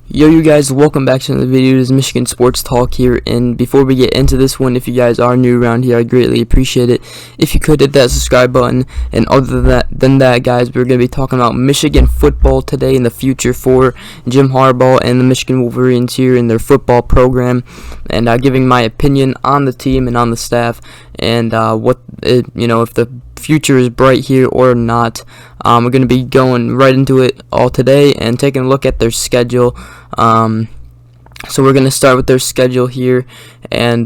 Yo, you guys, welcome back to another video. This is Michigan Sports Talk here, and before we get into this one, if you guys are new around here, I'd greatly appreciate it if you could hit that subscribe button. And other than that, guys, we're going to be talking about Michigan football today and the future for Jim Harbaugh and the Michigan Wolverines here in their football program, and giving my opinion on the team and on the staff, and if the future is bright here or not. We're going to be going right into it all today and taking a look at their schedule. So we're going to start with their schedule here and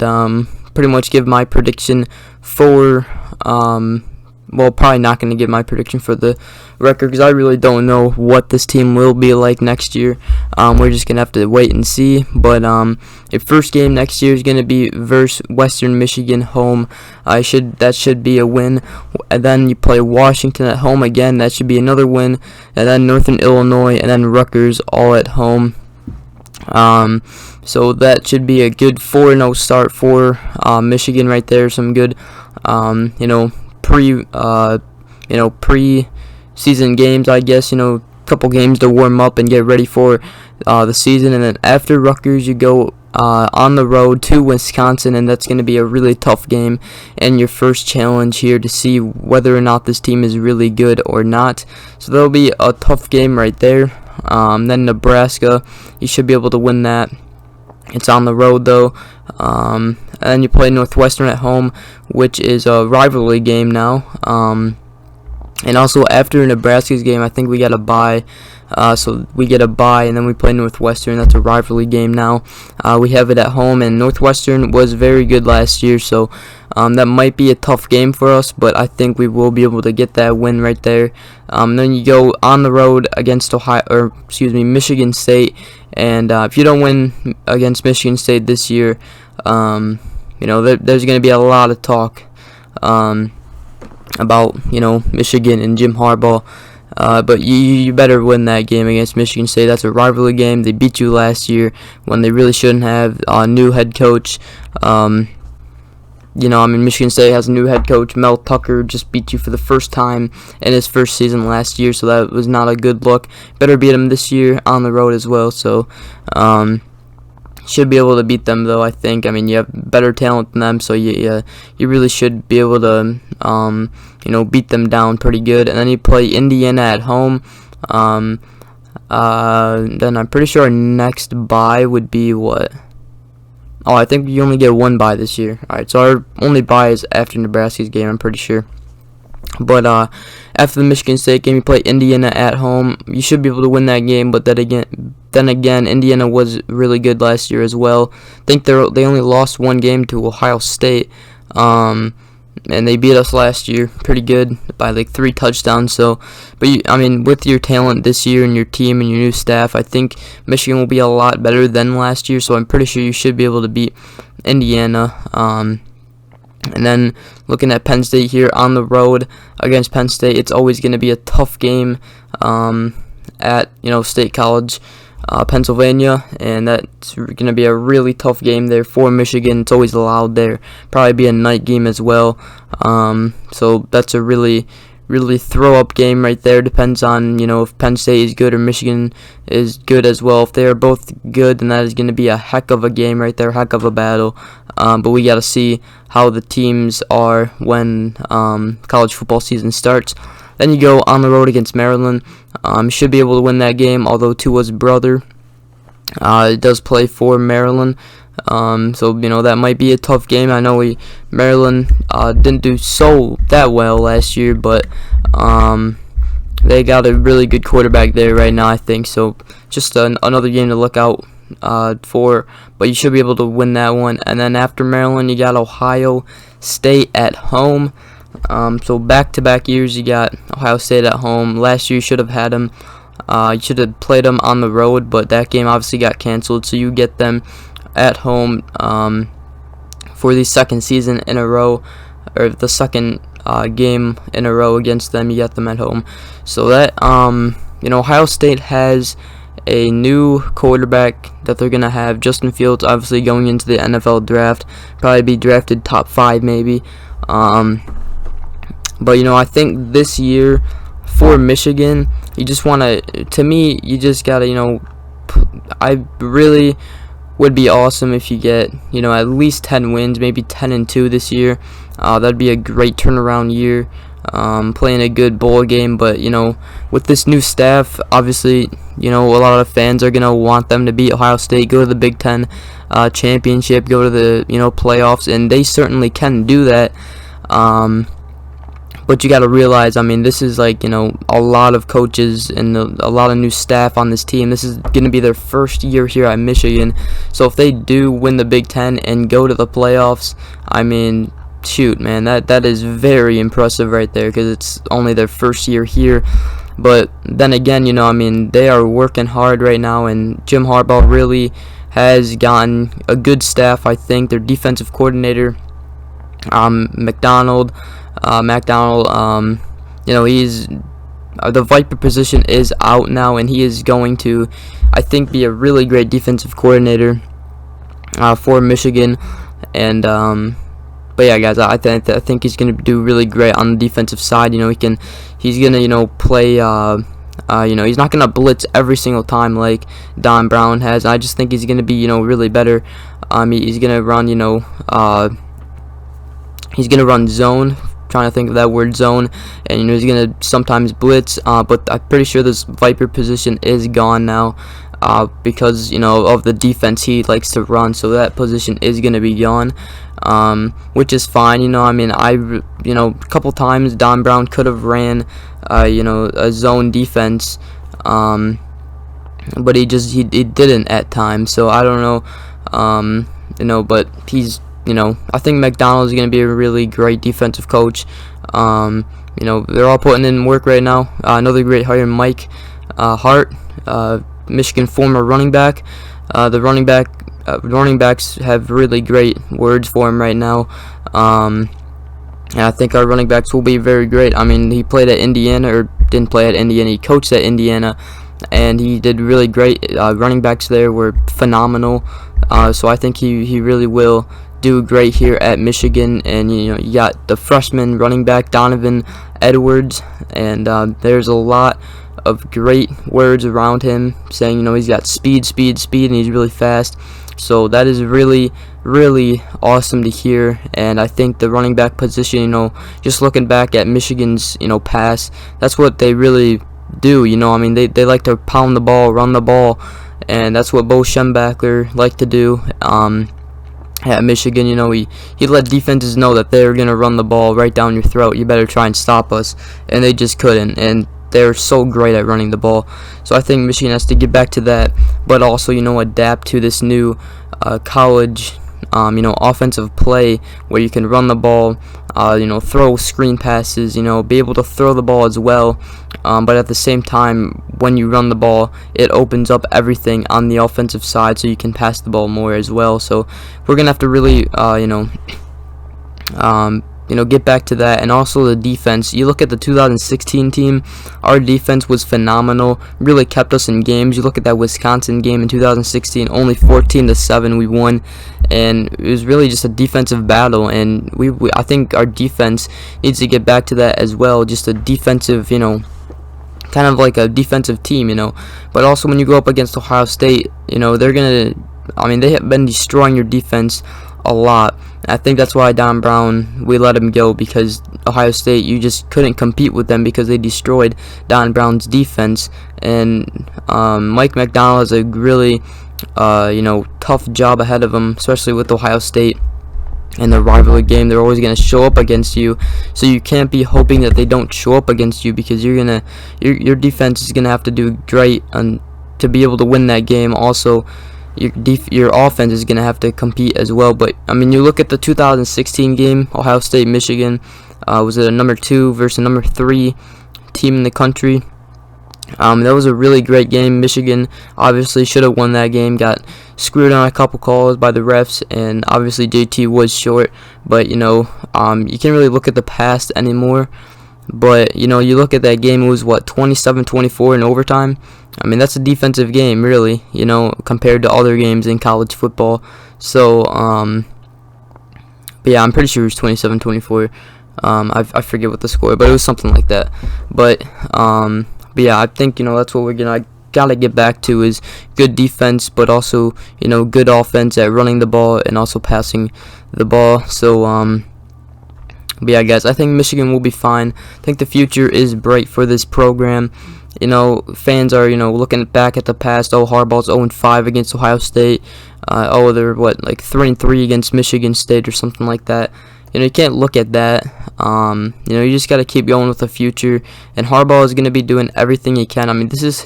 pretty much give my prediction for, probably not going to give my prediction for the record because I really don't know what this team will be like next year. We're just going to have to wait and see. But your first game next year is going to be versus Western Michigan home. That should be a win. And then you play Washington at home again. That should be another win. And then Northern Illinois and then Rutgers all at home. So that should be a good 4-0 start for Michigan right there. Some good, pre-season games, I guess. A couple games to warm up and get ready for the season. And then after Rutgers, you go on the road to Wisconsin, and that's going to be a really tough game and your first challenge here to see whether or not this team is really good or not. So that'll be a tough game right there. Then Nebraska, you should be able to win that. It's on the road though. And then you play Northwestern at home, which is a rivalry game now. And also after Nebraska's game, I think we got a bye. So we get a bye, and then we play Northwestern. That's a rivalry game now. We have it at home, and Northwestern was very good last year, so that might be a tough game for us, but I think we will be able to get that win right there. Then you go on the road against Michigan State, and if you don't win against Michigan State this year, there's going to be a lot of talk about Michigan and Jim Harbaugh. But you better win that game against Michigan State. That's a rivalry game. They beat you last year when they really shouldn't have. New head coach. Michigan State has a new head coach. Mel Tucker just beat you for the first time in his first season last year, so that was not a good look. Better beat him this year on the road as well. So, should be able to beat them though. I think. You have better talent than them, so you really should be able to beat them down pretty good. And then you play Indiana at home. Then I'm pretty sure our next bye would be what? Oh, I think you only get one bye this year. Alright, so our only bye is after Nebraska's game, I'm pretty sure. But after the Michigan State game, you play Indiana at home. You should be able to win that game, but then again, Indiana was really good last year as well. I think they only lost one game to Ohio State, and they beat us last year pretty good by like 3 touchdowns. So, with your talent this year and your team and your new staff, I think Michigan will be a lot better than last year. So I'm pretty sure you should be able to beat Indiana. And then looking at Penn State here on the road against Penn State, it's always going to be a tough game at State College, Pennsylvania, and that's going to be a really tough game there for Michigan. It's always loud there. Probably be a night game as well. So that's a really throw-up game right there. Depends on if Penn State is good or Michigan is good as well. If they are both good, then that is going to be a heck of a game right there, heck of a battle. But we got to see how the teams are when college football season starts. Then you go on the road against Maryland. Should be able to win that game, although Tua's brother does play for Maryland. So that might be a tough game. I know Maryland didn't do that well last year, but they got a really good quarterback there right now, I think. So just another game to look out for, but you should be able to win that one. And then after Maryland, you got Ohio State at home. So back-to-back years, you got Ohio State at home. Last year, you should have had them. You should have played them on the road, but that game obviously got canceled. So you get them at home for the second season in a row, or the second game in a row against them. You get them at home. So that Ohio State has a new quarterback that they're gonna have. Justin Fields, obviously going into the NFL draft, probably be drafted top 5 maybe. But I think this year for Michigan, you just wanna, to me, you just gotta, I really would be awesome if you get, at least 10 wins, maybe 10-2 this year. That'd be a great turnaround year. Playing a good bowl game, but with this new staff, obviously, a lot of fans are gonna want them to beat Ohio State, go to the Big Ten championship, go to the playoffs, and they certainly can do that. But you got to realize, this is like, a lot of coaches and a lot of new staff on this team. This is going to be their first year here at Michigan. So if they do win the Big Ten and go to the playoffs, shoot, man, that is very impressive right there, because it's only their first year here. But then again, they are working hard right now, and Jim Harbaugh really has gotten a good staff. I think their defensive coordinator, McDonald, he's the Viper position is out now, and he is going to, I think, be a really great defensive coordinator for Michigan. And but yeah, guys, I think he's gonna do really great on the defensive side. He's gonna play. He's not gonna blitz every single time like Don Brown has. I just think he's gonna be really better. He's gonna run he's gonna run zone. Trying to think of that word, zone, and he's gonna sometimes blitz, but I'm pretty sure this Viper position is gone now, because of the defense he likes to run, so that position is gonna be gone, which is fine. A couple times Don Brown could have ran a zone defense, but he didn't at times, so I don't know, but he's I think McDonald is going to be a really great defensive coach. They're all putting in work right now. Another great hire, Mike Hart, Michigan former running back. The running backs have really great words for him right now. And I think our running backs will be very great. He played at Indiana, or didn't play at Indiana. He coached at Indiana, and he did really great. Running backs there were phenomenal. So I think he really will do great here at Michigan. And you got the freshman running back Donovan Edwards, and there's a lot of great words around him saying he's got speed, and he's really fast. So that is really, really awesome to hear. And I think the running back position, just looking back at Michigan's past, that's what they really do. They like to pound the ball, run the ball, and that's what Bo Schembechler liked to do. At Michigan, he let defenses know that they're going to run the ball right down your throat. You better try and stop us. And they just couldn't. And they're so great at running the ball. So I think Michigan has to get back to that, but also, adapt to this new college, offensive play where you can run the ball, throw screen passes, be able to throw the ball as well. But at the same time, when you run the ball, it opens up everything on the offensive side, so you can pass the ball more as well. So we're gonna have to really, get back to that. And also the defense. You look at the 2016 team, our defense was phenomenal, really kept us in games. You look at that Wisconsin game in 2016, only 14-7 we won, and it was really just a defensive battle. And I think our defense needs to get back to that as well, just a defensive, kind of like a defensive team, but also when you go up against Ohio State, they're gonna, they have been destroying your defense a lot. I think that's why Don Brown, we let him go, because Ohio State, you just couldn't compete with them because they destroyed Don Brown's defense. And Mike McDonald has a really tough job ahead of him, especially with Ohio State. In the rivalry game, they're always going to show up against you, so you can't be hoping that they don't show up against you, because your defense is gonna have to do great to be able to win that game. Also, your offense is gonna have to compete as well. But you look at the 2016 game, Ohio State Michigan, was it a number 2 versus a number 3 team in the country? That was a really great game. Michigan obviously should have won that game, got screwed on a couple calls by the refs, and obviously JT was short. But you can't really look at the past anymore. But you know, you look at that game, it was what, 27-24 in overtime. I mean, that's a defensive game, really, you know, compared to other games in college football. So but yeah, I'm pretty sure it was 27-24. I forget what the score, but it was something like that. But yeah, I think, you know, that's what we're gotta get back to, is good defense, but also, you know, good offense at running the ball and also passing the ball. So but yeah, guys, I think Michigan will be fine. I think the future is bright for this program. You know, fans are, you know, looking back at the past. Oh, Harbaugh's 0-5 against Ohio State. Oh, they're what, like 3-3 against Michigan State or something like that. You know, you can't look at that. You know, you just got to keep going with the future. And Harbaugh is going to be doing everything he can. I mean, this is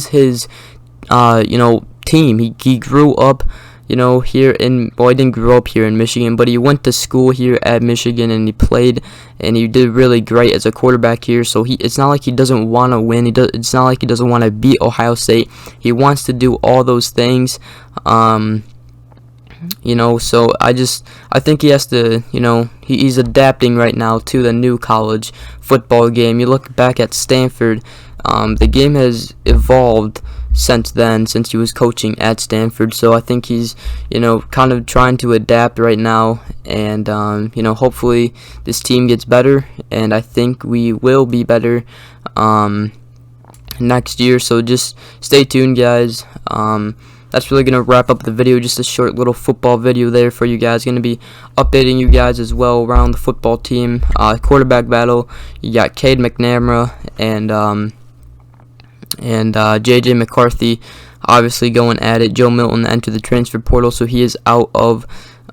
his you know, team. He grew up, you know, here in, well, he didn't grow up here in Michigan, but he went to school here at Michigan, and he played, and he did really great as a quarterback here. So it's not like he doesn't want to win. It's not like he doesn't want to beat Ohio State. He wants to do all those things. You know, so I think he has to, you know, he's adapting right now to the new college football game. You look back at Stanford, the game has evolved since then, since he was coaching at Stanford. So I think he's, you know, kind of trying to adapt right now, and you know, hopefully this team gets better, and I think we will be better next year. So just stay tuned, guys. That's really going to wrap up the video. Just a short little football video there for you guys. Going to be updating you guys as well around the football team. Quarterback battle. You got Cade McNamara and J.J. McCarthy obviously going at it. Joe Milton entered the transfer portal, so he is out of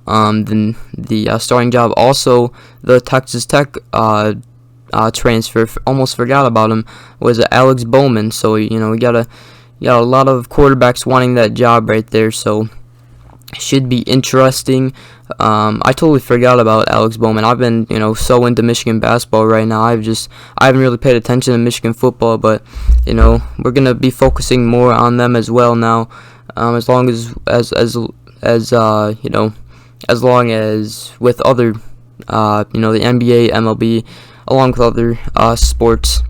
the starting job. Also, the Texas Tech transfer, almost forgot about him, was Alex Bowman. So, you know, we got a lot of quarterbacks wanting that job right there, so should be interesting. I totally forgot about Alex Bowman. I've been, you know, so into Michigan basketball right now. I haven't really paid attention to Michigan football, but you know, we're gonna be focusing more on them as well now. As long as you know, as long as with other you know, the NBA, MLB, along with other sports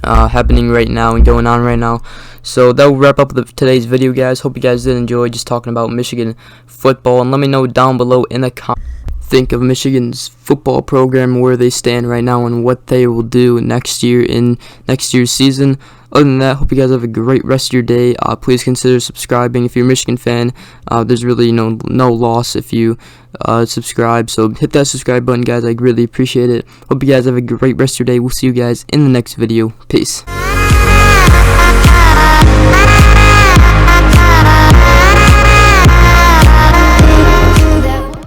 happening right now and going on right now. So that will wrap up today's video, guys. Hope you guys did enjoy just talking about Michigan football, and let me know down below in the comments think of Michigan's football program, where they stand right now, and what they will do next year in next year's season. Other than that, hope you guys have a great rest of your day. Please consider subscribing if you're a Michigan fan. There's really no loss if you subscribe, so hit that subscribe button, guys. I really appreciate it. Hope you guys have a great rest of your day. We'll see you guys in the next video. Peace.